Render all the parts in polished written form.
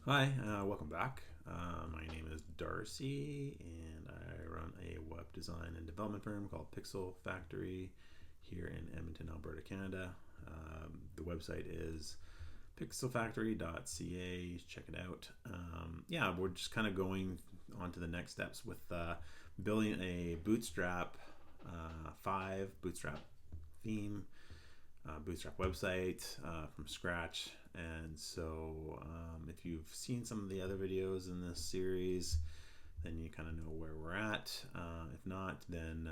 Hi, welcome back. My name is Darcy, and I run a web design and development firm called Pixel Factory here in Edmonton, Alberta, Canada. The website is pixelfactory.ca. Check it out. Yeah, we're just kind of going on to the next steps with building a Bootstrap 5 Bootstrap theme, Bootstrap website from scratch. And so, if you've seen some of the other videos in this series, then you kind of know where we're at. If not, then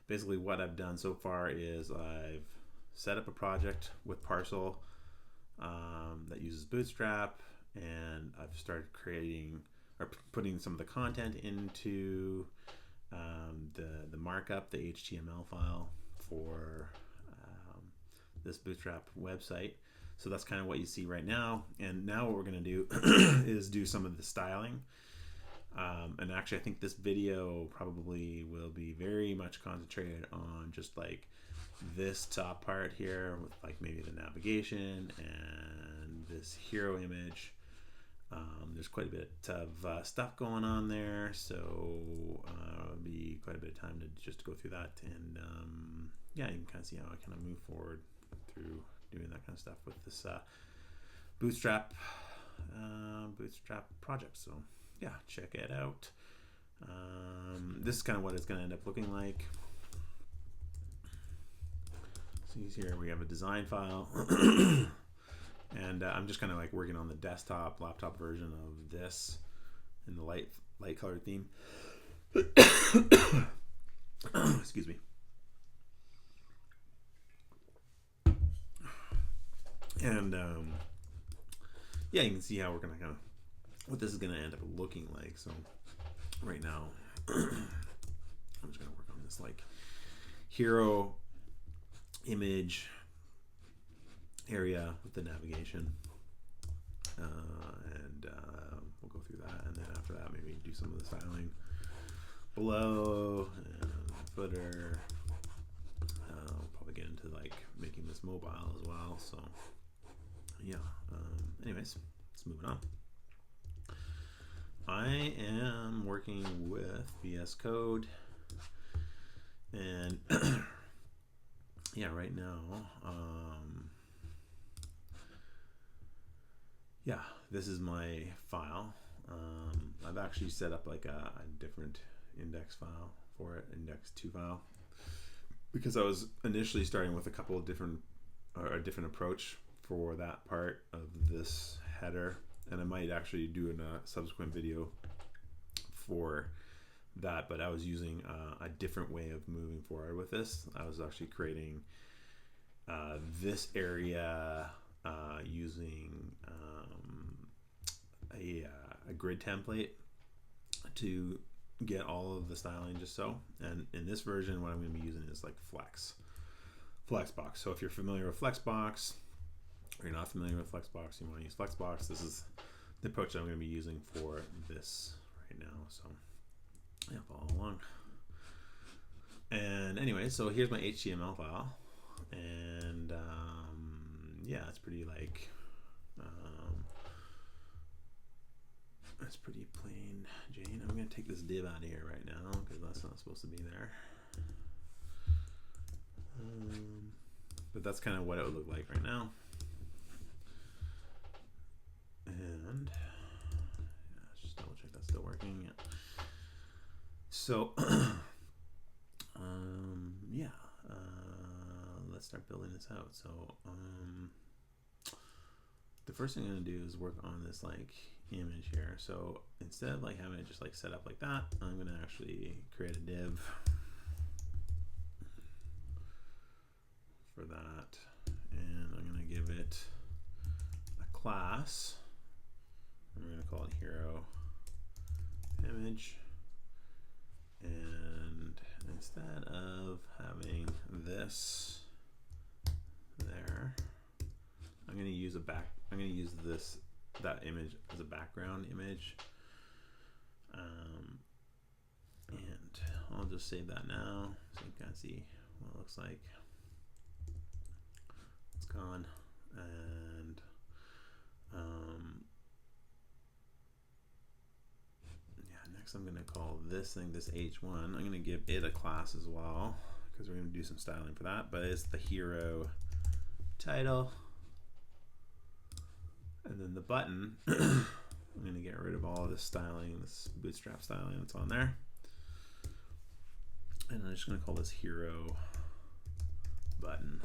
basically what I've done so far is I've set up a project with Parcel that uses Bootstrap, and I've started creating or putting some of the content into the markup, the HTML file for this Bootstrap website. So that's kind of what you see right now. And now what we're going to do is do some of the styling. And actually, I think this video probably will be very much concentrated on just like this top part here with like maybe the navigation and this hero image. There's quite a bit of stuff going on there, so it'll be quite a bit of time to just go through that. And yeah, you can kind of see how I kind of move forward through doing that kind of stuff with this Bootstrap project. So yeah, check it out. This is kind of what it's going to end up looking like. See here we have a design file. And I'm just kind of like working on the desktop laptop version of this in the light colored theme. Excuse me. And yeah, you can see how we're gonna kind of what this is gonna end up looking like. So right now, I'm just gonna work on this like hero image area with the navigation, and we'll go through that, and then after that maybe do some of the styling below and footer. We'll probably get into like making this mobile as well. So yeah, anyways, let's move on. I am working with VS Code, and yeah, right now, yeah, this is my file. I've actually set up like a different index file for it, index2 file, because I was initially starting with a couple of different, or a different approach for that part of this header, and I might actually do in a subsequent video for that, but I was using a different way of moving forward with this. I was actually creating this area using a grid template to get all of the styling just so. And in this version, what I'm going to be using is like Flexbox. So if you're familiar with Flexbox, or you're not familiar with Flexbox, you want to use Flexbox, this is the approach that I'm going to be using for this right now. So yeah, follow along. And anyway, so here's my HTML file, and yeah, it's pretty like it's pretty plain Jane. I'm gonna take this div out of here right now because that's not supposed to be there. But that's kind of what it would look like right now. And yeah, let's just double check that's still working. Yeah. So yeah, let's start building this out. So the first thing I'm gonna do is work on this like image here. So instead of like having it just like set up like that, I'm gonna actually create a div for that, and I'm gonna give it a class. I'm gonna call it hero image, and instead of having this there, I'm gonna use that image as a background image, and I'll just save that now so you can see what it looks like. It's gone, and next I'm going to call this thing, this H1, I'm going to give it a class as well, because we're going to do some styling for that, but it's the hero title. And then the button, I'm going to get rid of all of this styling, this Bootstrap styling that's on there. And I'm just going to call this hero button.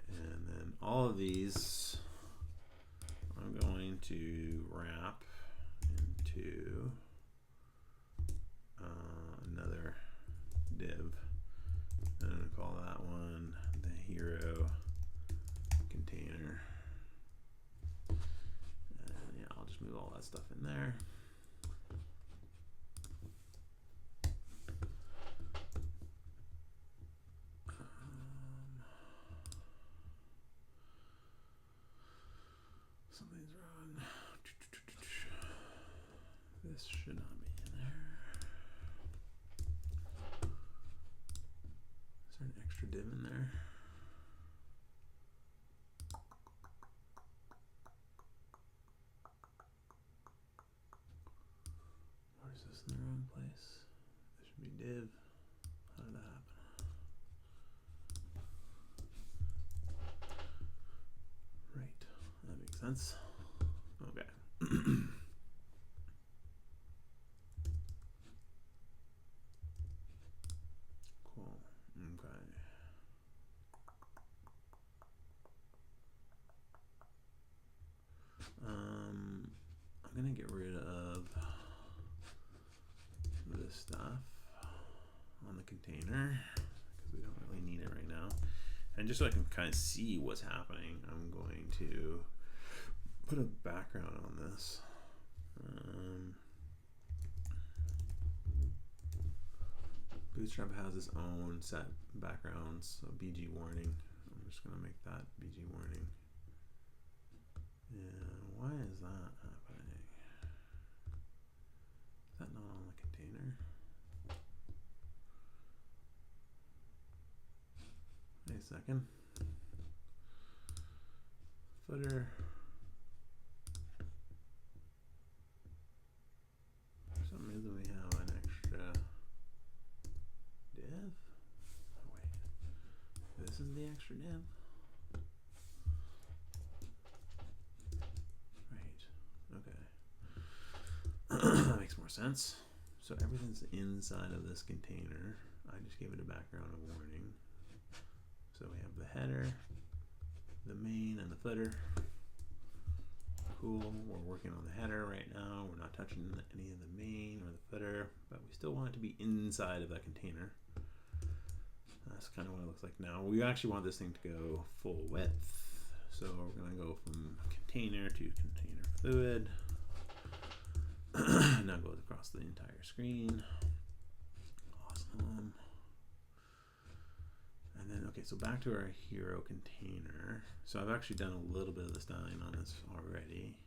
And then all of these I'm going to wrap into another div. I'm going to call that one the hero container. And yeah, I'll just move all that stuff in there. Something's wrong. This should not be in there. Is there an extra div in there? Or is this in the wrong place? This should be div. How did that happen? Right, that makes sense. Okay. Cool. Okay. I'm gonna get rid of this stuff on the container because we don't really need it right now. And just so I can kind of see what's happening, I'm going to put a background on this. Bootstrap has its own set backgrounds, so BG warning. I'm just going to make that BG warning. And why is that happening? Is that not on the container? Wait a second. Footer. For some reason we have an extra div. Oh, wait. This is the extra div. That makes more sense. So everything's inside of this container. I just gave it a background of warning. So we have the header, the main, and the footer. Cool. We're working on the header right now. We're not touching any of the main or the footer, but we still want it to be inside of that container. That's kind of what it looks like now. We actually want this thing to go full width. So we're going to go from container to container fluid. Now goes across the entire screen. Awesome. And then, okay, so back to our hero container. So I've actually done a little bit of the styling on this already.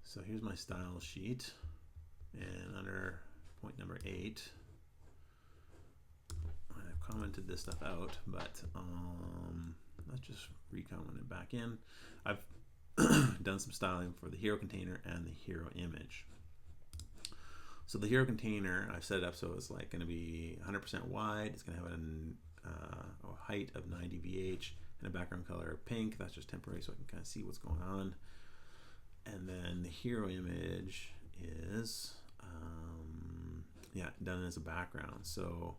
So here's my style sheet. And under point number 8, I've commented this stuff out, but let's just recomment it back in. I've done some styling for the hero container and the hero image. So the hero container, I've set it up so it's like going to be 100% wide. It's going to have a height of 90 VH and a background color of pink. That's just temporary so I can kind of see what's going on. And then the hero image is, done as a background. So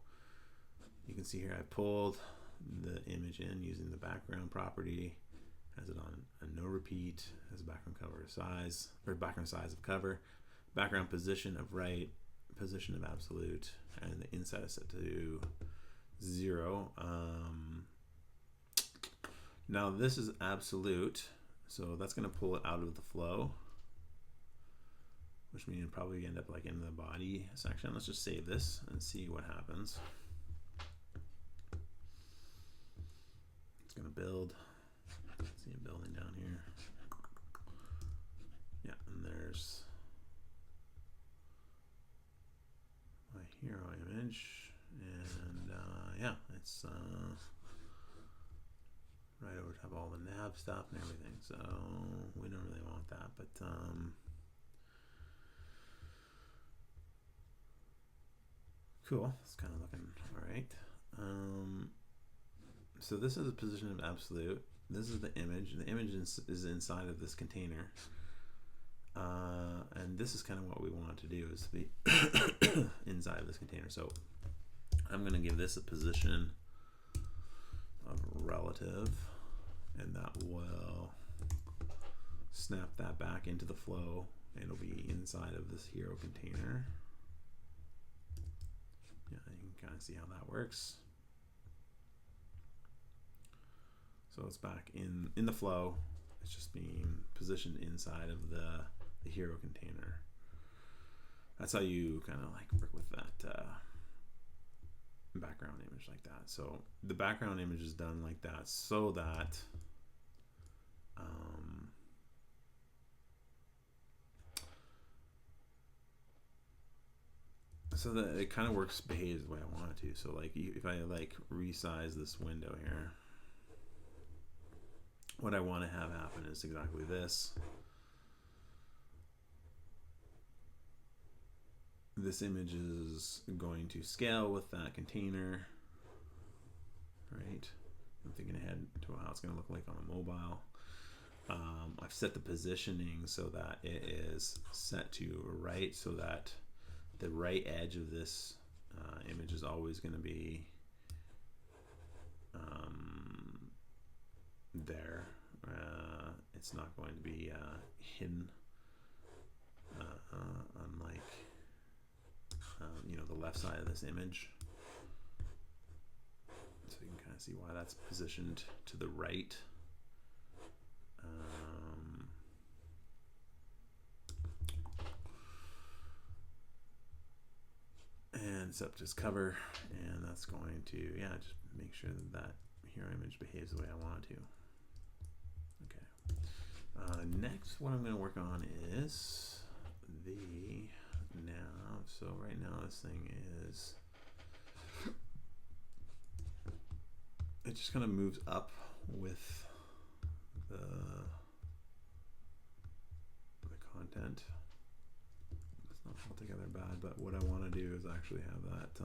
you can see here I pulled the image in using the background property, has it on a no repeat, has a background cover size, or background size of cover, background position of right, position of absolute, and the inside is set to 0. Now this is absolute, so that's going to pull it out of the flow, which means it'll probably end up like in the body section. Let's just save this and see what happens. It's going to build. See it building down here. Yeah, and there's my hero image, and it's right over top of all the nav stuff and everything, so we don't really want that, but Cool. It's kind of looking all right. So this is a position of absolute. This is the image. The image is inside of this container. And this is kind of what we want to do, is to be inside of this container. So I'm going to give this a position of relative, and that will snap that back into the flow. It'll be inside of this hero container. Yeah, you can kind of see how that works. So it's back in the flow. It's just being positioned inside of the hero container. That's how you kind of like work with that background image like that. So the background image is done like that so that it kind of behaves the way I want it to. So like if I like resize this window here, what I want to have happen is exactly this. This image is going to scale with that container, right? I'm thinking ahead to how it's going to look like on a mobile. I've set the positioning so that it is set to right, so that the right edge of this image is always going to be there. It's not going to be hidden, unlike you know, the left side of this image. So you can kind of see why that's positioned to the right. And set just cover, and that's going to, yeah, just make sure that hero image behaves the way I want it to. Okay. Next, what I'm going to work on is the nav. So right now this thing is, it just kind of moves up with the content. It's not altogether bad, but what I want to do is actually have that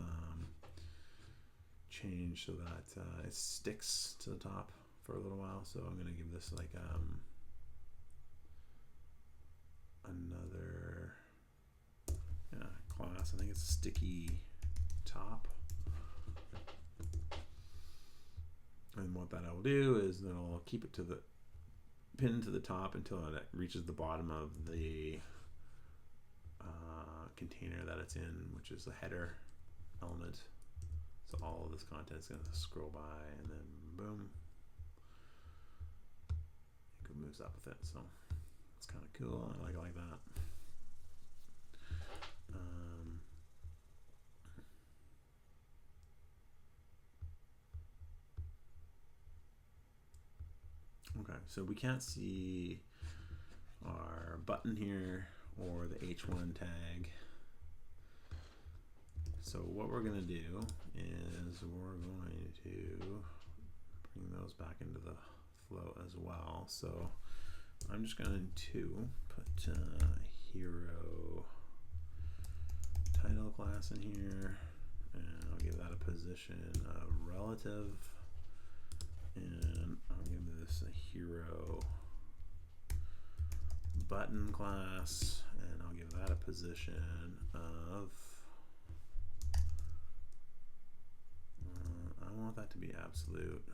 change so that it sticks to the top for a little while. So I'm going to give this like another class. I think it's sticky top. And what that will do is then I'll keep it to the pin to the top until it reaches the bottom of the container that it's in, which is the header element. So all of this content is going to scroll by, and then boom, it moves up with it. So it's kind of cool. I like that. Okay, so we can't see our button here or the H1 tag. So what we're going to do is we're going to bring those back into the flow as well. So I'm just going to put hero title class in here, and I'll give that a position of relative, and I'll give this a hero button class, and I'll give that a position of I want that to be absolute.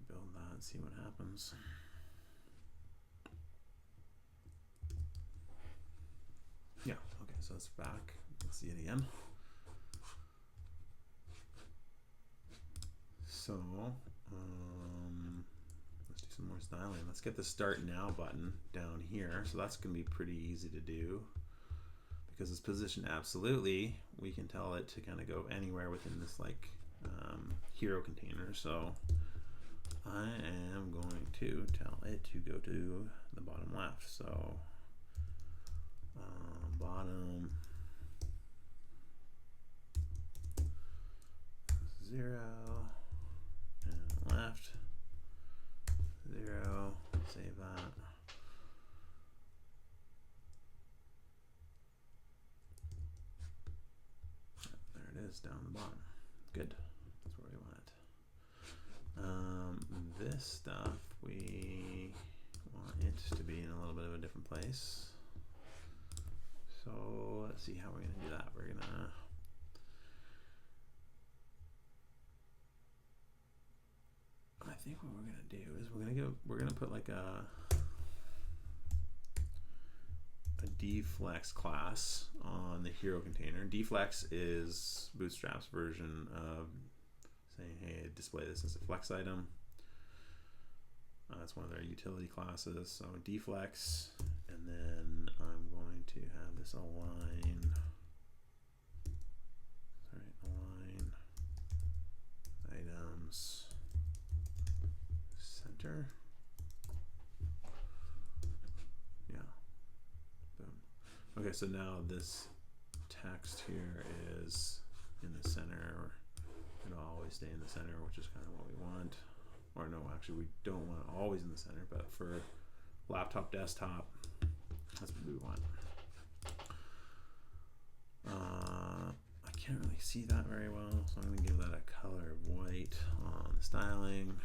Build that and see what happens. Yeah, okay, so it's back. Let's see it again. So let's do some more styling. Let's get the Start Now button down here. So that's going to be pretty easy to do because it's positioned absolutely. We can tell it to kind of go anywhere within this like hero container. So I am going to tell it to go to the bottom left. So bottom 0 and left 0. Save that. down the bottom. Good. That's where we want it. This stuff, we want it to be in a little bit of a different place. So let's see how we're going to do that. We're going to I think what we're going to do is we're going to put like a deflex class on the hero container. Deflex is Bootstrap's version of saying, hey, display this as a flex item. That's one of their utility classes. So deflex, and then I'm going to have this align items center. Yeah. Boom. Okay, so now this text here is in the center, or it'll always stay in the center, which is kind of what we want. Or no, actually we don't want it always in the center, but for laptop, desktop, that's what we want. I can't really see that very well, so I'm going to give that a color of white on the styling.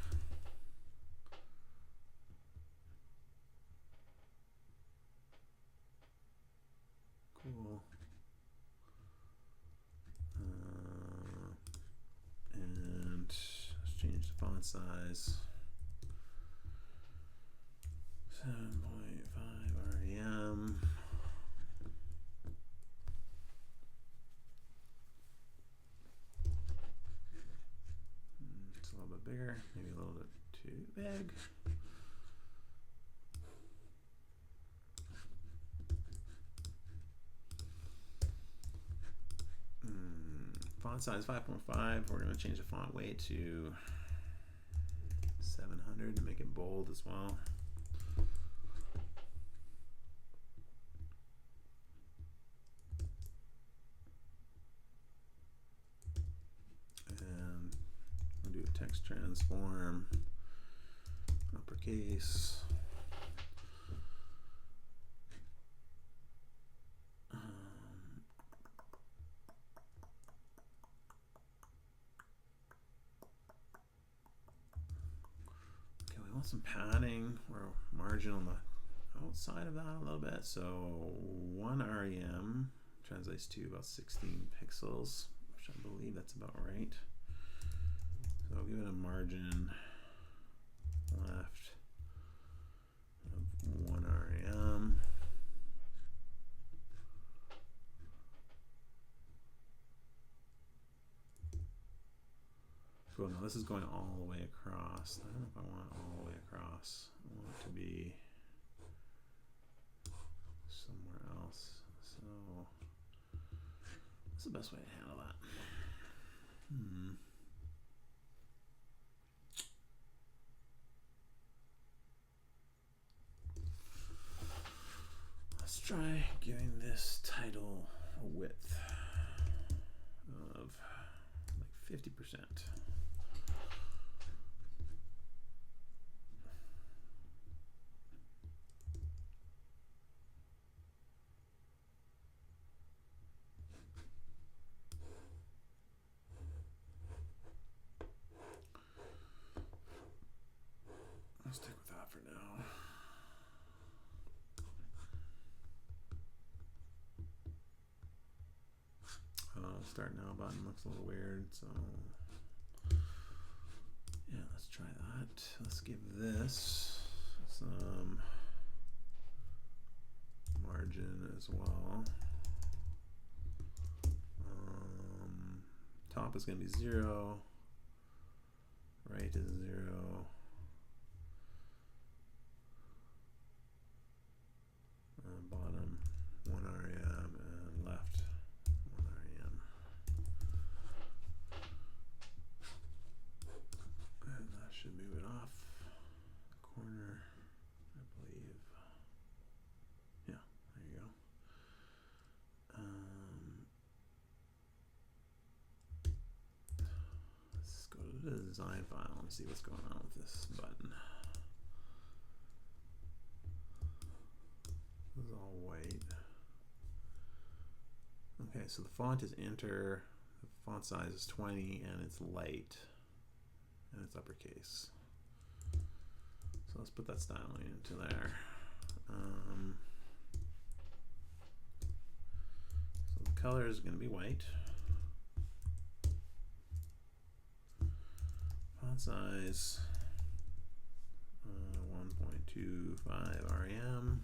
Cool. And let's change the font size. 7.5 REM. It's a little bit bigger, maybe a little bit too big. Font size 5.5. We're going to change the font weight to 700 to make it bold as well. And we'll do a text transform, uppercase. Some padding or margin on the outside of that a little bit. So 1 REM translates to about 16 pixels, which I believe that's about right. So I'll give it a margin left of 1 REM. Cool. Now this is going all the way across. I don't know if I want it all the way across. I want it to be somewhere else. So what's the best way to handle that? Let's try giving this title a width of like 50%. I'll stick with that for now. Start now button looks a little weird, so yeah, let's try that. Let's give this some margin as well. Top is going to be 0, right is 0. Bottom 1 REM and left 1 REM. And that should move it off the corner, I believe. Yeah, there you go. Let's go to the design file and see what's going on with this button. This is all white. Okay, so the font is Enter. The font size is 20 and it's light and it's uppercase. So let's put that styling into there. So the color is going to be white. Font size 1.25 rem.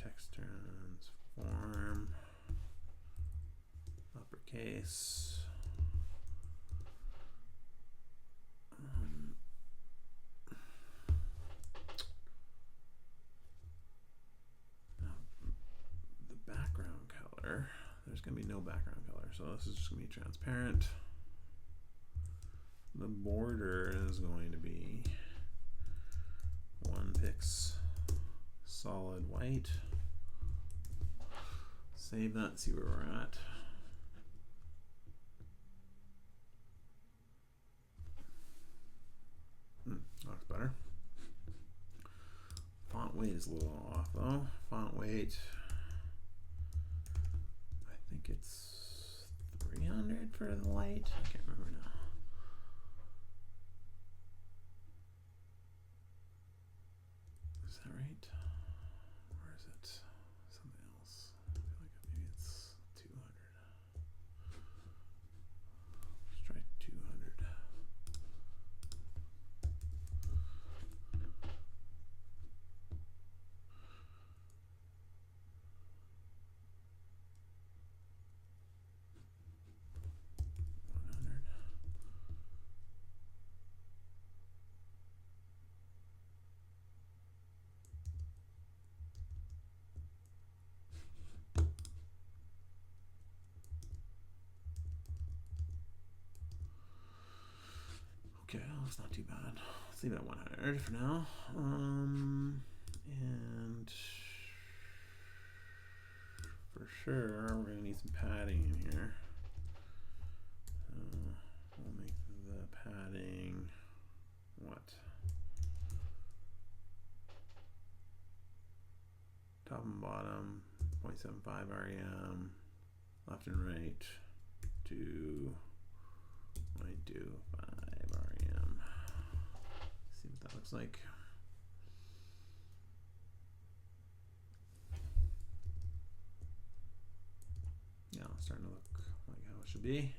Text transform uppercase. Now the background color, there's going to be no background color, so this is just going to be transparent. The border is going to be 1 pix solid white. Save that and see where we're at. Looks better. Font weight is a little off though. Font weight, I think it's 300 for the light. I can't remember now. Is that right? Or is it something else? I feel like maybe it's 200. Let's try 200. Okay, that's not too bad. Let's leave it at 100 for now. And for sure, we're gonna need some padding in here. We'll make the padding what? Top and bottom, 0.75 rem, left and right, 2.25 rem. See what that looks like. Yeah, it's starting to look like how it should be.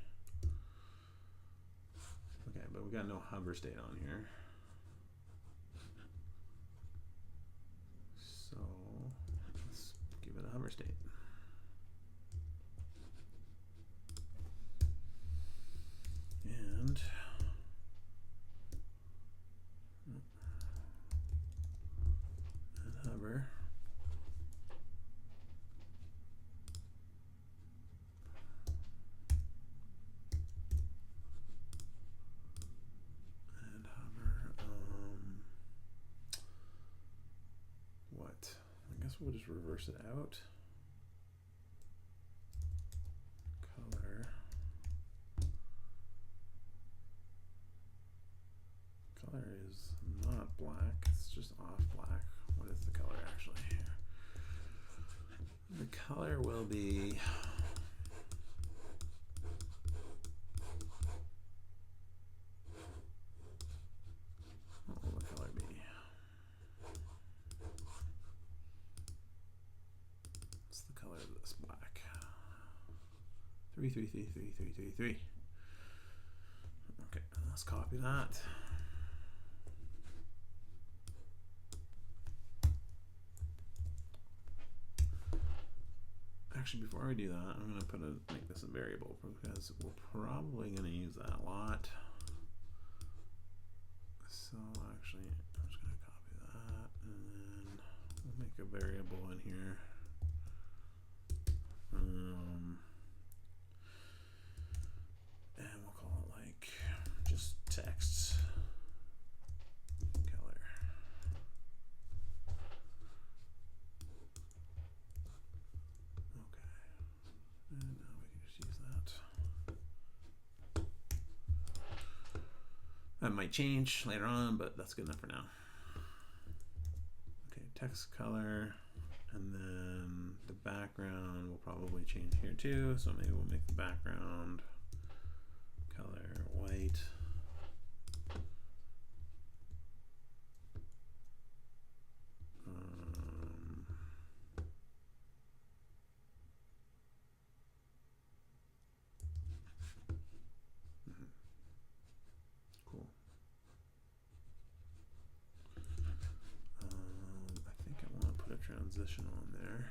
Okay, but we got no hover state on here. So let's give it a hover state. And hover. And hover. What? I guess we'll just reverse it out. Color. Color is not black, it's just off black. What is the color actually here? The color will be what will the color be? What's the color of this black? 3333333. Okay, let's copy that. Actually, before we do that, I'm going to make this a variable because we're probably going to use that a lot. So actually, I'm just going to copy that and then we'll make a variable in here. And we'll call it like just text color. Okay, and now we can just use that. That might change later on, but that's good enough for now. Okay, text color, and then the background will probably change here too, so maybe we'll make the background color white. Cool. I think I want to put a transition on there.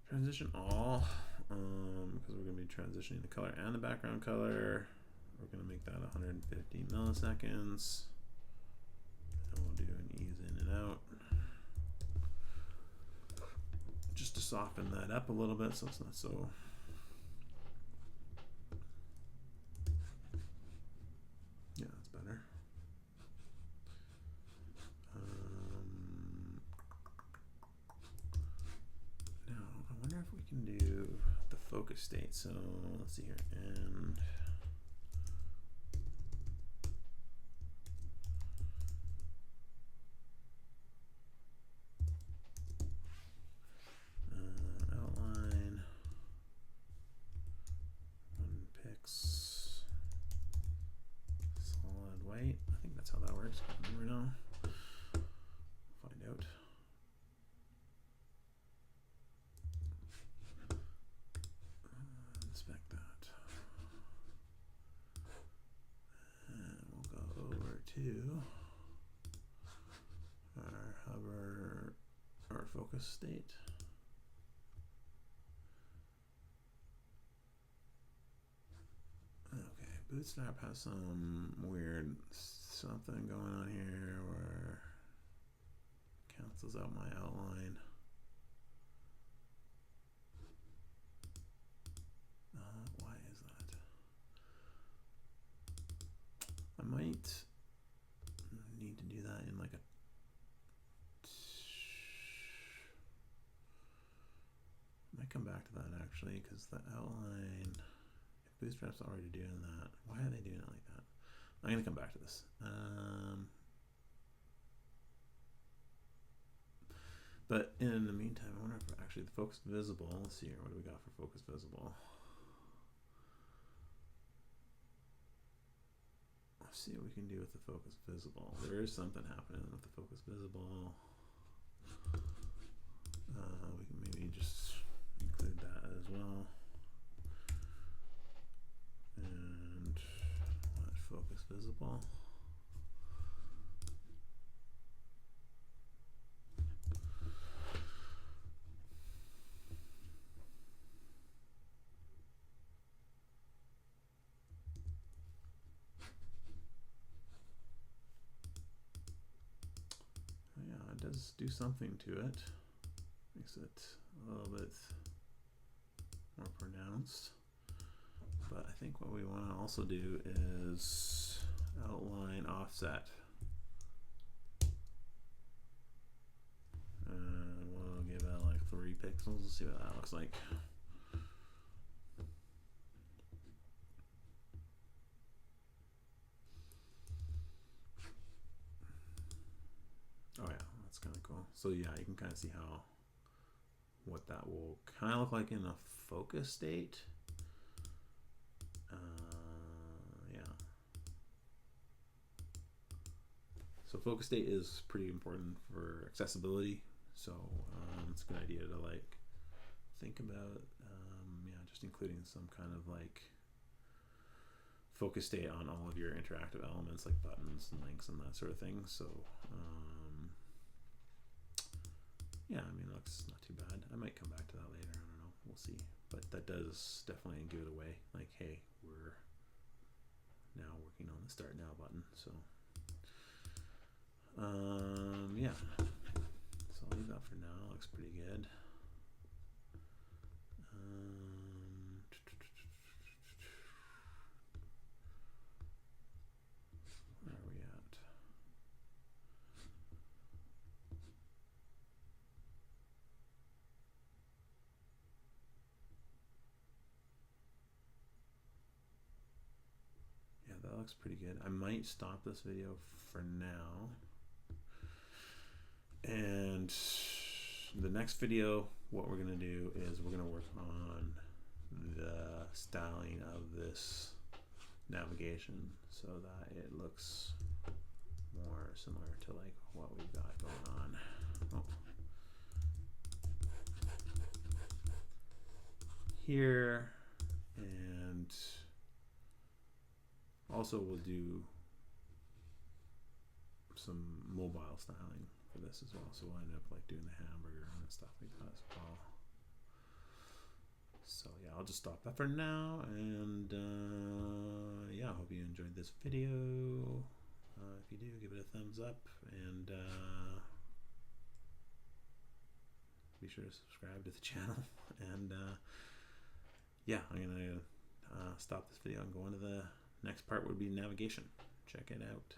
Transition all, because we're going to be transitioning the color and the background color. We're going to make that 150 milliseconds. And we'll do an ease in and out. Just to soften that up a little bit so it's not so... Yeah, that's better. Now, I wonder if we can do the focus state. So let's see here. And outline 1 pix solid white. I think that's how that works. I can't remember now. Find out. Inspect that. And we'll go over to our hover, our focus state. Okay, Bootstrap has some weird something going on here where it cancels out my outline. Why is that? I might need to do that in like a... I might come back to that actually, because the outline, if Bootstrap's already doing that, why are they doing it like that? I'm going to come back to this. But in the meantime, I wonder if actually the focus visible, let's see here, what do we got for focus visible? Let's see what we can do with the focus visible. There is something happening with the focus visible. We can maybe just include that as well. And let focus visible. Yeah, it does do something to it. Makes it a little bit more pronounced. But I think what we want to also do is outline offset. And we'll give that like 3 pixels. Let's see what that looks like. Oh yeah, that's kind of cool. So yeah, you can kind of see how what that will kind of look like in a focus state. Yeah. So focus state is pretty important for accessibility. So it's a good idea to like think about, yeah, just including some kind of like focus state on all of your interactive elements like buttons and links and that sort of thing. So yeah, I mean, it looks not too bad. I might come back to that later. I don't know. We'll see. But that does definitely give it away. Like, hey, we're now working on the Start Now button. So, yeah. So I'll leave that for now. It looks pretty good. Where are we at? looks pretty good. I might stop this video for now. And the next video, what we're gonna do is we're gonna work on the styling of this navigation so that it looks more similar to like what we've got going on. Oh. Here, and also we'll do some mobile styling for this as well, so we'll end up like doing the hamburger and stuff like that as well. So yeah, I'll just stop that for now, and yeah, I hope you enjoyed this video. If you do, give it a thumbs up, and be sure to subscribe to the channel. And yeah, I'm gonna stop this video and go on to the next part, would be navigation. Check it out.